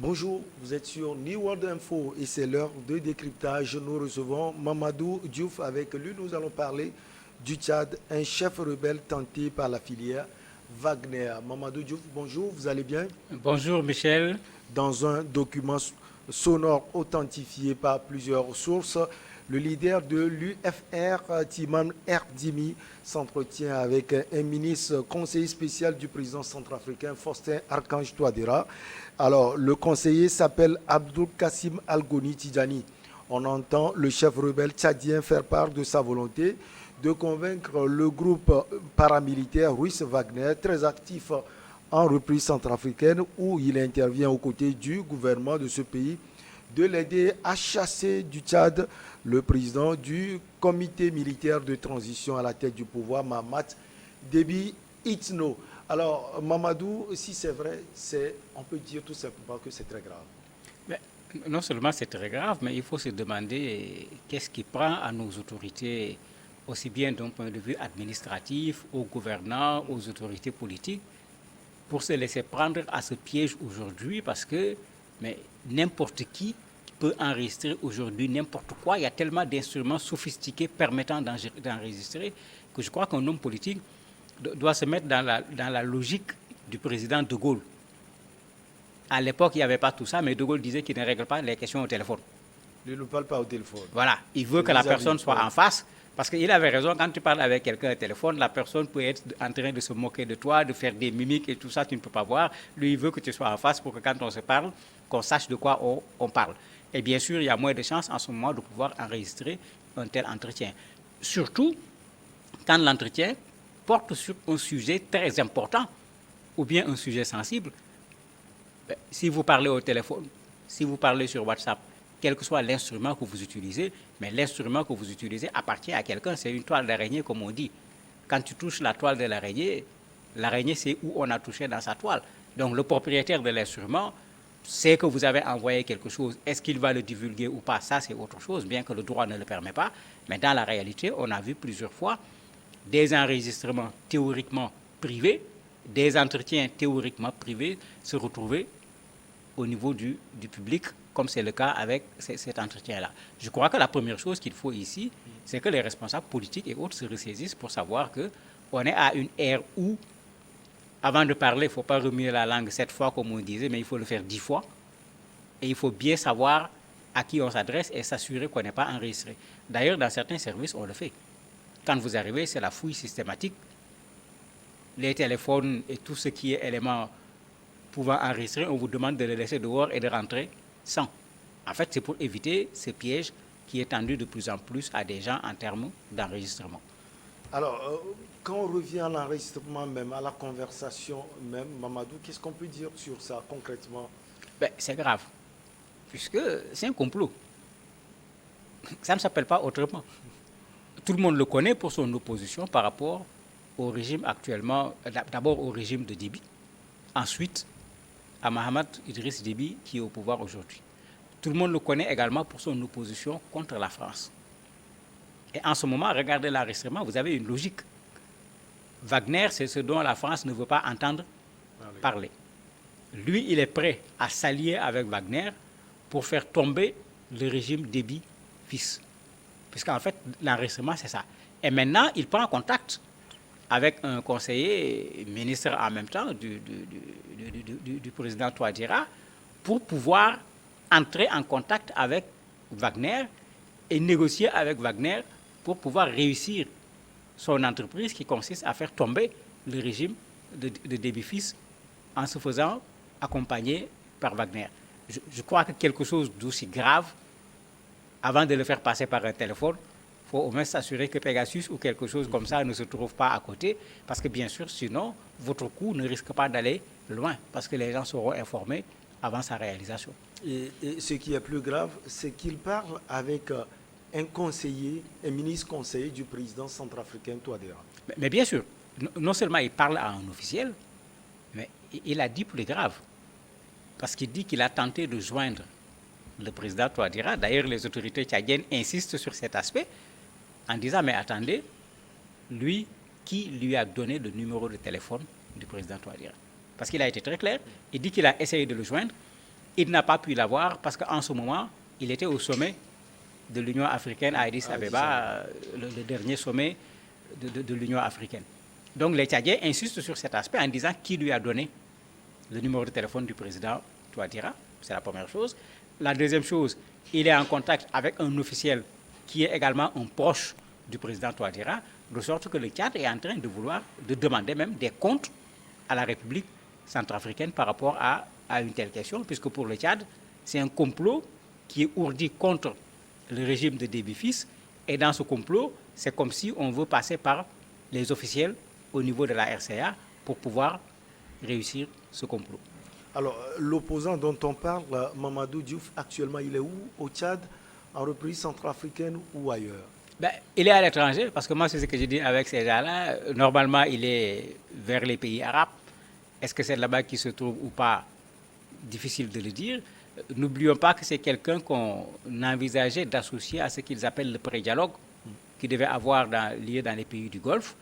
Bonjour, vous êtes sur New World Info et c'est l'heure de décryptage. Nous recevons Mamadou Diouf. Avec lui, nous allons parler du Tchad, un chef rebelle tenté par la filière Wagner. Mamadou Diouf, bonjour, vous allez bien? Bonjour Michel. Dans un document sonore authentifié par plusieurs sources, le leader de l'UFR, Timan Erdimi, s'entretient avec un ministre conseiller spécial du président centrafricain, Faustin Archange Touadéra. Alors, le conseiller s'appelle Abdul Kassim Al-Goni Tidjani. On entend le chef rebelle tchadien faire part de sa volonté de convaincre le groupe paramilitaire russe Wagner, très actif en reprise centrafricaine, où il intervient aux côtés du gouvernement de ce pays, de l'aider à chasser du Tchad le président du comité militaire de transition à la tête du pouvoir, Mahamat Déby Itno. Alors, Mamadou, si c'est vrai, on peut dire tout simplement que c'est très grave. Mais non seulement c'est très grave, mais il faut se demander qu'est-ce qui prend à nos autorités, aussi bien d'un point de vue administratif, aux gouvernants, aux autorités politiques, pour se laisser prendre à ce piège aujourd'hui, parce que mais n'importe qui peut enregistrer aujourd'hui n'importe quoi. Il y a tellement d'instruments sophistiqués permettant d'enregistrer que je crois qu'un homme politique doit se mettre dans la logique du président de Gaulle. À l'époque, il n'y avait pas tout ça, mais De Gaulle disait qu'il ne règle pas les questions au téléphone. Il ne parle pas au téléphone. Voilà, il veut que la personne soit en face, parce qu'il avait raison, quand tu parles avec quelqu'un au téléphone, la personne peut être en train de se moquer de toi, de faire des mimiques et tout ça, tu ne peux pas voir. Lui, il veut que tu sois en face pour que quand on se parle, qu'on sache de quoi on parle. Et bien sûr, il y a moins de chances en ce moment de pouvoir enregistrer un tel entretien. Surtout quand l'entretien porte sur un sujet très important ou bien un sujet sensible. Si vous parlez au téléphone, si vous parlez sur WhatsApp, quel que soit l'instrument que vous utilisez, mais l'instrument que vous utilisez appartient à quelqu'un, c'est une toile d'araignée comme on dit. Quand tu touches la toile de l'araignée, l'araignée c'est où on a touché dans sa toile. Donc le propriétaire de l'instrument sait que vous avez envoyé quelque chose. Est-ce qu'il va le divulguer ou pas? Ça c'est autre chose, bien que le droit ne le permet pas. Mais dans la réalité, on a vu plusieurs fois des enregistrements théoriquement privés, des entretiens théoriquement privés se retrouver au niveau du public, comme c'est le cas avec cet entretien-là. Je crois que la première chose qu'il faut ici, c'est que les responsables politiques et autres se ressaisissent pour savoir qu'on est à une ère où, avant de parler, il ne faut pas remuer la langue 7 fois, comme on disait, mais il faut le faire 10 fois. Et il faut bien savoir à qui on s'adresse et s'assurer qu'on n'est pas enregistré. D'ailleurs, dans certains services, on le fait. Quand vous arrivez, c'est la fouille systématique. Les téléphones et tout ce qui est élément pouvant enregistrer, on vous demande de le laisser dehors et de rentrer sans. En fait, c'est pour éviter ce piège qui est tendu de plus en plus à des gens en termes d'enregistrement. Alors, quand on revient à l'enregistrement même, à la conversation même, Mamadou, qu'est-ce qu'on peut dire sur ça concrètement? C'est grave, puisque c'est un complot. Ça ne s'appelle pas autrement. Tout le monde le connaît pour son opposition par rapport au régime actuellement, d'abord au régime de Déby, ensuite à Mahamat Idriss Déby qui est au pouvoir aujourd'hui. Tout le monde le connaît également pour son opposition contre la France. Et en ce moment, regardez l'enregistrement, vous avez une logique. Wagner, c'est ce dont la France ne veut pas entendre parler. Lui, il est prêt à s'allier avec Wagner pour faire tomber le régime Déby fils. Puisqu'en fait, l'enregistrement, c'est ça. Et maintenant, il prend contact avec un conseiller ministre en même temps du président Touadéra pour pouvoir entrer en contact avec Wagner et négocier avec Wagner pour pouvoir réussir son entreprise qui consiste à faire tomber le régime de Déby fils en se faisant accompagner par Wagner. Je crois que quelque chose d'aussi grave, avant de le faire passer par un téléphone, il faut au moins s'assurer que Pegasus ou quelque chose comme ça ne se trouve pas à côté, parce que bien sûr, sinon, votre coup ne risque pas d'aller loin, parce que les gens seront informés avant sa réalisation. Et ce qui est plus grave, c'est qu'il parle avec un conseiller, un ministre conseiller du président centrafricain Touadéra. Mais bien sûr, non seulement il parle à un officiel, mais il a dit plus grave, parce qu'il dit qu'il a tenté de joindre le président Touadéra. D'ailleurs, les autorités tchadiennes insistent sur cet aspect en disant, mais attendez, lui, qui lui a donné le numéro de téléphone du président Touadéra? Parce qu'il a été très clair, il dit qu'il a essayé de le joindre, il n'a pas pu l'avoir parce qu'en ce moment, il était au sommet de l'Union africaine à Addis Abeba, le dernier sommet de l'Union africaine. Donc les Tchadiens insistent sur cet aspect en disant qui lui a donné le numéro de téléphone du président Touadéra. C'est la première chose. La deuxième chose, il est en contact avec un officiel qui est également un proche du président Touadéra, de sorte que le Tchad est en train de demander même des comptes à la République centrafricaine par rapport à une telle question, puisque pour le Tchad, c'est un complot qui est ourdi contre le régime de Déby Fils, et dans ce complot, c'est comme si on veut passer par les officiels au niveau de la RCA pour pouvoir réussir ce complot. Alors, l'opposant dont on parle, Mamadou Diouf, actuellement, il est où? Au Tchad, en République centrafricaine ou ailleurs? Il est à l'étranger, parce que moi, c'est ce que je dis avec ces gens-là. Normalement, il est vers les pays arabes. Est-ce que c'est là-bas qu'il se trouve ou pas? Difficile de le dire. N'oublions pas que c'est quelqu'un qu'on envisageait d'associer à ce qu'ils appellent le pré-dialogue, qui devait avoir lieu dans les pays du Golfe,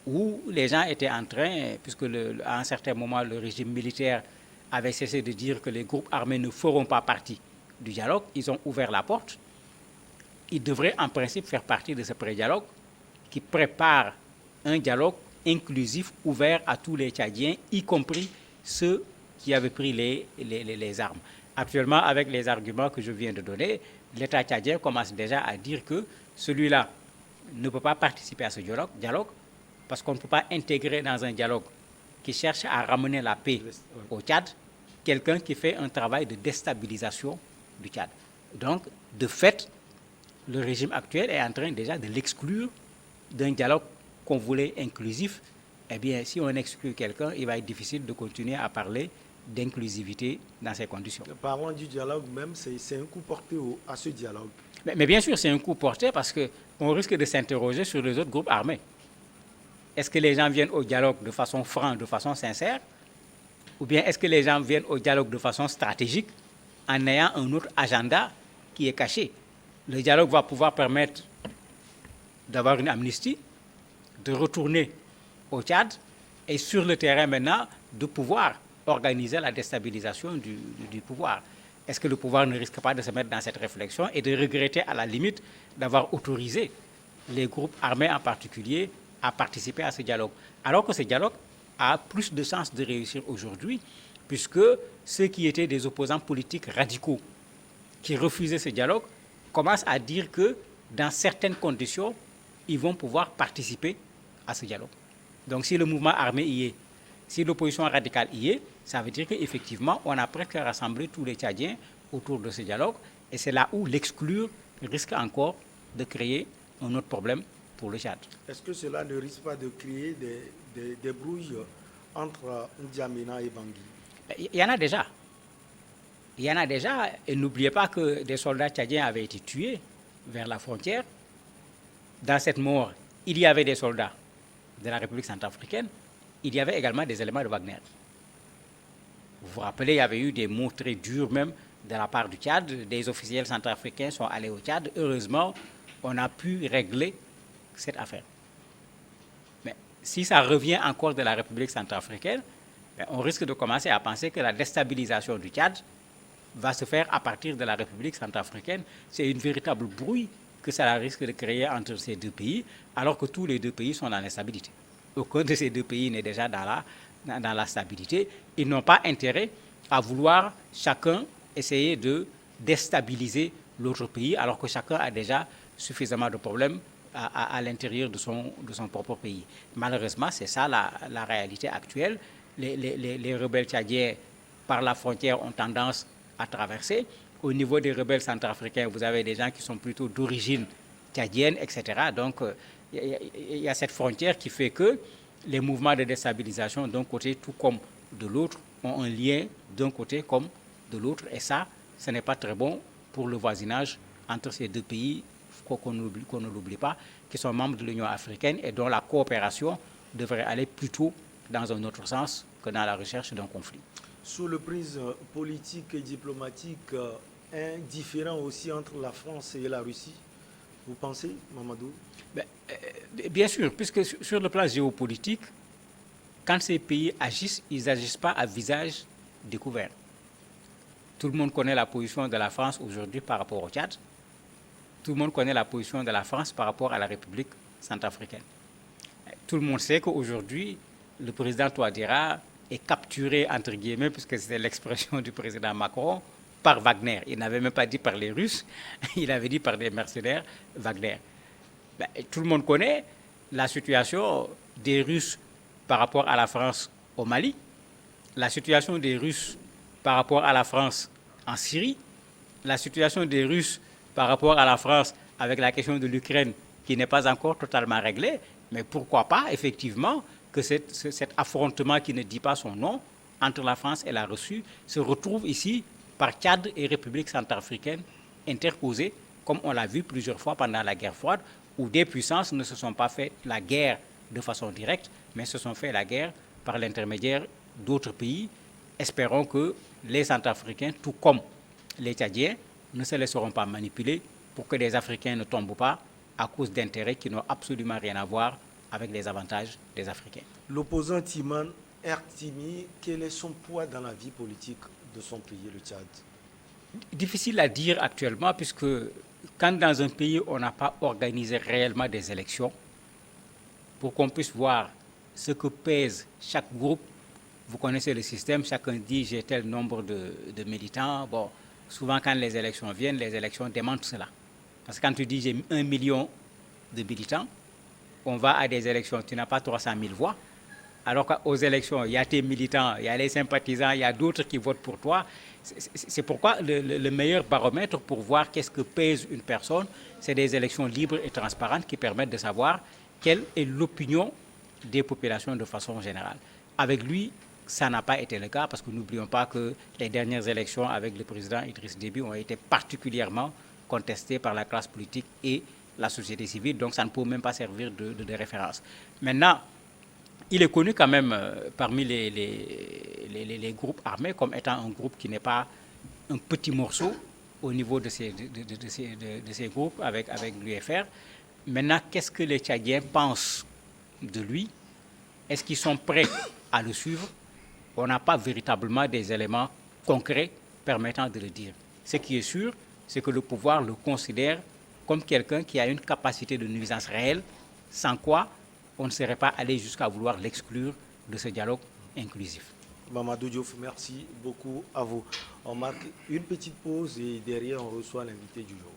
où les gens étaient en train, puisque à un certain moment, le régime militaire avait cessé de dire que les groupes armés ne feront pas partie du dialogue, ils ont ouvert la porte. Ils devraient en principe faire partie de ce pré-dialogue qui prépare un dialogue inclusif, ouvert à tous les Tchadiens, y compris ceux qui avaient pris les armes. Actuellement, avec les arguments que je viens de donner, l'État tchadien commence déjà à dire que celui-là ne peut pas participer à ce dialogue parce qu'on ne peut pas intégrer dans un dialogue qui cherche à ramener la paix au Tchad quelqu'un qui fait un travail de déstabilisation du Tchad. Donc, de fait, le régime actuel est en train déjà de l'exclure d'un dialogue qu'on voulait inclusif. Eh bien, si on exclut quelqu'un, il va être difficile de continuer à parler d'inclusivité dans ces conditions. Parlant du dialogue même, c'est un coup porté à ce dialogue. Mais bien sûr, c'est un coup porté parce qu'on risque de s'interroger sur les autres groupes armés. Est-ce que les gens viennent au dialogue de façon franche, de façon sincère? Ou bien est-ce que les gens viennent au dialogue de façon stratégique en ayant un autre agenda qui est caché? Le dialogue va pouvoir permettre d'avoir une amnistie, de retourner au Tchad et sur le terrain maintenant de pouvoir organiser la déstabilisation du pouvoir. Est-ce que le pouvoir ne risque pas de se mettre dans cette réflexion et de regretter à la limite d'avoir autorisé les groupes armés en particulier à participer à ce dialogue? Alors que ce dialogue a plus de chances de réussir aujourd'hui, puisque ceux qui étaient des opposants politiques radicaux qui refusaient ce dialogue commencent à dire que dans certaines conditions, ils vont pouvoir participer à ce dialogue. Donc si le mouvement armé y est, si l'opposition radicale y est, ça veut dire qu'effectivement, on a presque rassemblé tous les Tchadiens autour de ce dialogue, et c'est là où l'exclure risque encore de créer un autre problème pour le Tchad. Est-ce que cela ne risque pas de créer des brouilles entre N'Djamena et Bangui? Il y en a déjà. Il y en a déjà, et n'oubliez pas que des soldats tchadiens avaient été tués vers la frontière. Dans cette mort, il y avait des soldats de la République centrafricaine, il y avait également des éléments de Wagner. Vous vous rappelez, il y avait eu des mots très durs même de la part du Tchad. Des officiels centrafricains sont allés au Tchad. Heureusement, on a pu régler cette affaire. Mais si ça revient encore de la République centrafricaine, on risque de commencer à penser que la déstabilisation du Tchad va se faire à partir de la République centrafricaine. C'est une véritable brouille que ça risque de créer entre ces deux pays, alors que tous les deux pays sont dans l'instabilité. Aucun de ces deux pays n'est déjà dans la stabilité. Ils n'ont pas intérêt à vouloir chacun essayer de déstabiliser l'autre pays, alors que chacun a déjà suffisamment de problèmes à l'intérieur de son propre pays. Malheureusement, c'est ça la réalité actuelle. Les rebelles tchadiens, par la frontière, ont tendance à traverser. Au niveau des rebelles centrafricains, vous avez des gens qui sont plutôt d'origine tchadienne, etc. Donc, il y a cette frontière qui fait que les mouvements de déstabilisation d'un côté tout comme de l'autre ont un lien d'un côté comme de l'autre. Et ça, ce n'est pas très bon pour le voisinage entre ces deux pays qu'on ne l'oublie pas, qui sont membres de l'Union africaine et dont la coopération devrait aller plutôt dans un autre sens que dans la recherche d'un conflit. Sous le prisme politique et diplomatique, un différent aussi entre la France et la Russie, vous pensez, Mamadou? Bien sûr, puisque sur le plan géopolitique, quand ces pays agissent, ils n'agissent pas à visage découvert. Tout le monde connaît la position de la France aujourd'hui par rapport au Tchad. Tout le monde connaît la position de la France par rapport à la République centrafricaine. Tout le monde sait qu'aujourd'hui, le président Touadéra est capturé, entre guillemets, puisque c'était l'expression du président Macron, par Wagner. Il n'avait même pas dit par les Russes, il avait dit par des mercenaires Wagner. Tout le monde connaît la situation des Russes par rapport à la France au Mali, la situation des Russes par rapport à la France en Syrie, la situation des Russes par rapport à la France avec la question de l'Ukraine qui n'est pas encore totalement réglée, mais pourquoi pas, effectivement, que cet affrontement qui ne dit pas son nom entre la France et la Russie se retrouve ici par Tchad et République centrafricaine interposées, comme on l'a vu plusieurs fois pendant la guerre froide, où des puissances ne se sont pas fait la guerre de façon directe, mais se sont fait la guerre par l'intermédiaire d'autres pays. Espérons que les Centrafricains, tout comme les Tchadiens, ne se laisseront pas manipuler pour que les Africains ne tombent pas à cause d'intérêts qui n'ont absolument rien à voir avec les avantages des Africains. L'opposant Timan Ertimi, quel est son poids dans la vie politique de son pays, le Tchad? Difficile à dire actuellement, puisque quand dans un pays on n'a pas organisé réellement des élections, pour qu'on puisse voir ce que pèse chaque groupe, vous connaissez le système, chacun dit j'ai tel nombre de militants. Bon, souvent quand les élections viennent, les élections demandent cela. Parce que quand tu dis j'ai 1 million de militants, on va à des élections, tu n'as pas 300 000 voix. Alors qu'aux élections, il y a tes militants, il y a les sympathisants, il y a d'autres qui votent pour toi. C'est pourquoi le meilleur baromètre pour voir qu'est-ce que pèse une personne, c'est des élections libres et transparentes qui permettent de savoir quelle est l'opinion des populations de façon générale. Avec lui, ça n'a pas été le cas parce que n'oublions pas que les dernières élections avec le président Idriss Déby ont été particulièrement contestées par la classe politique et la société civile, donc ça ne peut même pas servir de référence. Maintenant, il est connu quand même parmi les groupes armés comme étant un groupe qui n'est pas un petit morceau au niveau de ces groupes avec l'UFR. Maintenant, qu'est-ce que les Tchadiens pensent de lui? Est-ce qu'ils sont prêts à le suivre? On n'a pas véritablement des éléments concrets permettant de le dire. Ce qui est sûr, c'est que le pouvoir le considère comme quelqu'un qui a une capacité de nuisance réelle, sans quoi on ne serait pas allé jusqu'à vouloir l'exclure de ce dialogue inclusif. Mamadou Diouf, merci beaucoup à vous. On marque une petite pause et derrière on reçoit l'invité du jour.